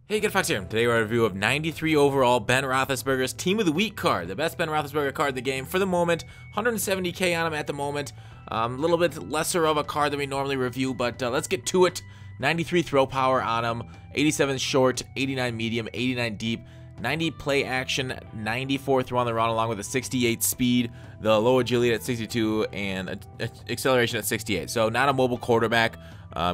Hey, Good Fox here. Today we're a review of 93 overall Ben Roethlisberger's Team of the Week card. The best Ben Roethlisberger card in the game for the moment. 170k on him at the moment. A little bit lesser of a card than we normally review, but let's get to it. 93 throw power on him. 87 short, 89 medium, 89 deep. 90 play action, 94 throw on the run, along with a 68 speed, the low agility at 62, and acceleration at 68. So not a mobile quarterback,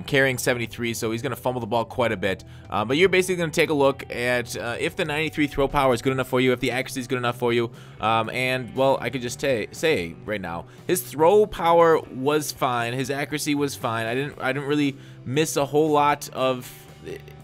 carrying 73, so he's going to fumble the ball quite a bit. But you're basically going to take a look at if the 93 throw power is good enough for you, if the accuracy is good enough for you. And, well, I could just say right now, his throw power was fine. His accuracy was fine. I didn't really miss a whole lot of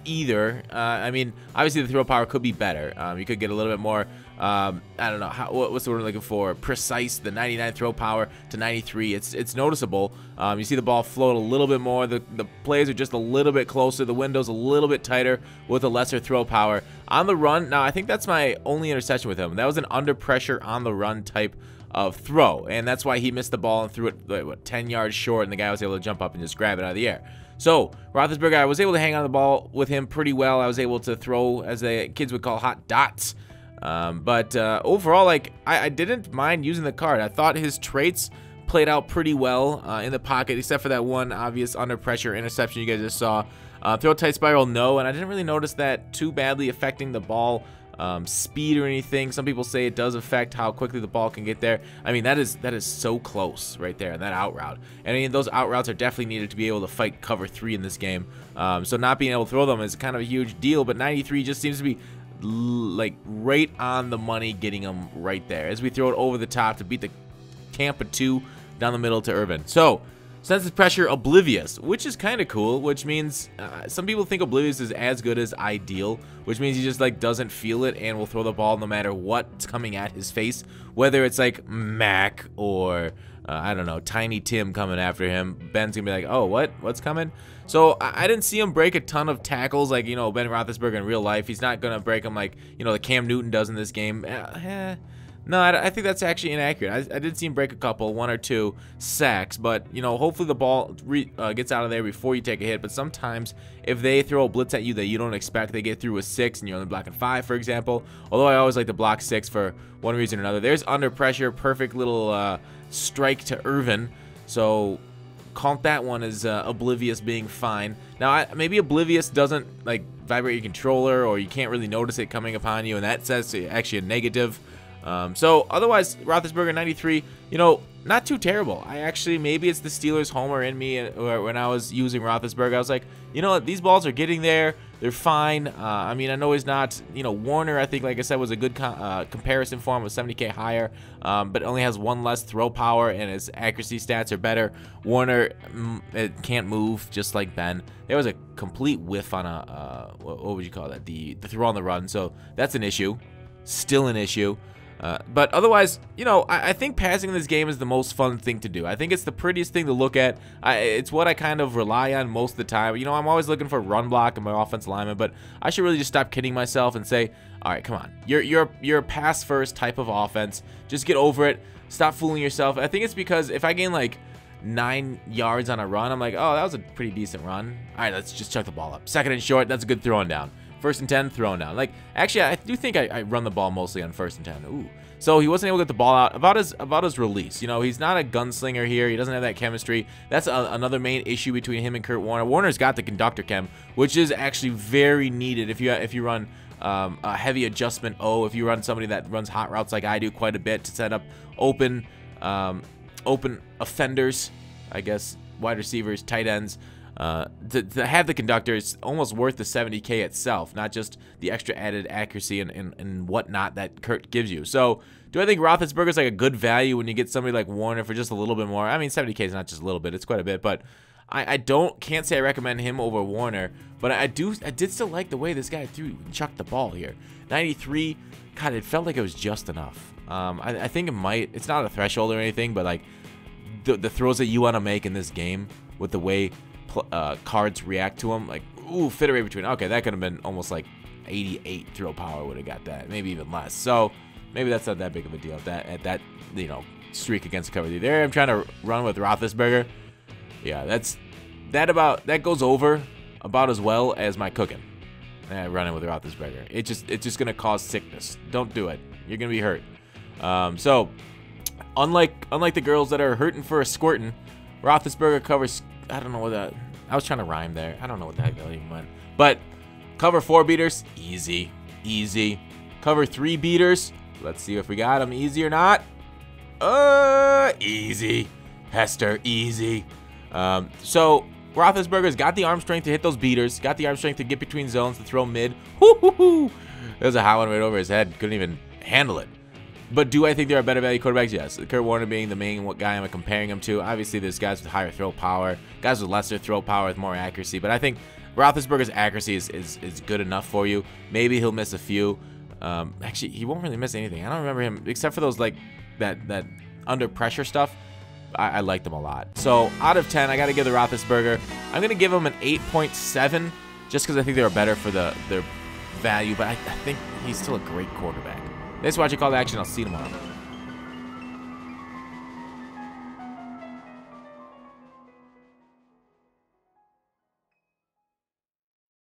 either. I mean, obviously the throw power could be better. You could get a little bit more, I don't know, what's the word I'm looking for? Precise. The 99 throw power to 93. It's noticeable. You see the ball float a little bit more. The plays are just a little bit closer. The window's a little bit tighter with a lesser throw power. On the run, now I think that's my only interception with him. That was an under pressure on the run type of throw, and that's why he missed the ball and threw it, what, 10 yards short, and the guy was able to jump up and just grab it out of the air. So, Roethlisberger, I was able to hang on the ball with him pretty well. I was able to throw, as the kids would call, hot dots. But overall, like, I didn't mind using the card. I thought his traits played out pretty well in the pocket, except for that one obvious under pressure interception you guys just saw. Throw tight spiral, no, and I didn't really notice that too badly affecting the ball speed or anything. Some people say it does affect how quickly the ball can get there. I mean, that is so close right there, that out route. And I mean, those out routes are definitely needed to be able to fight cover 3 in this game. So not being able to throw them is kind of a huge deal, but 93 just seems to be like right on the money, getting them right there as we throw it over the top to beat the Tampa 2 down the middle to Irvin. So senses pressure, oblivious, which is kind of cool, which means some people think oblivious is as good as ideal, which means he just like doesn't feel it and will throw the ball no matter what's coming at his face, whether it's like Mac or I don't know, Tiny Tim coming after him. Ben's gonna be like, oh, what's coming? So I didn't see him break a ton of tackles like, you know, Ben Roethlisberger in real life. He's not gonna break them like, you know, the Cam Newton does in this game. No, I think that's actually inaccurate. I did see him break a couple, 1 or 2 sacks, but, you know, hopefully the ball gets out of there before you take a hit. But sometimes if they throw a blitz at you that you don't expect, they get through a 6 and you're only blocking 5, for example. Although I always like to block 6 for one reason or another. There's under pressure, perfect little strike to Irvin. So count that one as oblivious being fine. Now, maybe oblivious doesn't like vibrate your controller, or you can't really notice it coming upon you, and that says actually a negative. So otherwise, Roethlisberger 93, you know, not too terrible. Maybe it's the Steelers homer in me, when I was using Roethlisberger, I was like, you know what, these balls are getting there. They're fine. I mean, I know he's not, you know, Warner, I think, like I said, was a good comparison for him with 70k higher, but only has 1 less throw power and his accuracy stats are better. Warner, it can't move, just like Ben. There was a complete whiff on what would you call that? The throw on the run, so that's an issue. Still an issue. But otherwise, you know, I think passing in this game is the most fun thing to do. I think it's the prettiest thing to look at. It's what I kind of rely on most of the time. You know, I'm always looking for run block in my offensive lineman, but I should really just stop kidding myself and say, all right, come on. You're a pass first type of offense. Just get over it. Stop fooling yourself. I think it's because if I gain like 9 yards on a run, I'm like, oh, that was a pretty decent run. All right, let's just chuck the ball up. 2nd and short, that's a good throwing down. 1st and 10, thrown down. Like, actually, I do think I run the ball mostly on 1st and 10. Ooh. So he wasn't able to get the ball out. About his release. You know, he's not a gunslinger here. He doesn't have that chemistry. That's another main issue between him and Kurt Warner. Warner's got the conductor chem, which is actually very needed if you run a heavy adjustment O. If you run somebody that runs hot routes like I do quite a bit to set up open offenders, I guess, wide receivers, tight ends. To have the conductor is almost worth the 70k itself, not just the extra added accuracy and whatnot that Kurt gives you. So, do I think Roethlisberger's like a good value when you get somebody like Warner for just a little bit more? I mean, 70k is not just a little bit; it's quite a bit. But I can't say I recommend him over Warner. But I did still like the way this guy chucked the ball here. 93, God, it felt like it was just enough. I think it's not a threshold or anything, but like the throws that you want to make in this game with the way cards react to them, like, ooh, fit it right between. Okay, that could have been almost like 88 throw power would have got that, maybe even less. So maybe that's not that big of a deal at that you know, streak against the cover 3 there. I'm trying to run with Roethlisberger. Yeah, that goes over about as well as my cooking. running with Roethlisberger. It's just gonna cause sickness. Don't do it. You're gonna be hurt. So unlike the girls that are hurting for a squirtin', Roethlisberger covers. I don't know what that. I was trying to rhyme there. I don't know what the heck that even meant. But cover 4 beaters, easy, easy. Cover 3 beaters. Let's see if we got them. Easy or not? Easy. Hester, easy. So Roethlisberger's got the arm strength to hit those beaters. Got the arm strength to get between zones to throw mid. Woo-hoo-hoo. There's a high one right over his head. Couldn't even handle it. But do I think there are better value quarterbacks? Yes. Kurt Warner being the main guy I'm comparing him to. Obviously, there's guys with higher throw power, guys with lesser throw power with more accuracy. But I think Roethlisberger's accuracy is good enough for you. Maybe he'll miss a few. Actually, he won't really miss anything. I don't remember him except for those like that under pressure stuff. I liked him a lot. So out of 10, I got to give the Roethlisberger. I'm gonna give him an 8.7 just because I think they were better for their value. But I think he's still a great quarterback. Thanks for watching Call to Action. I'll see you tomorrow.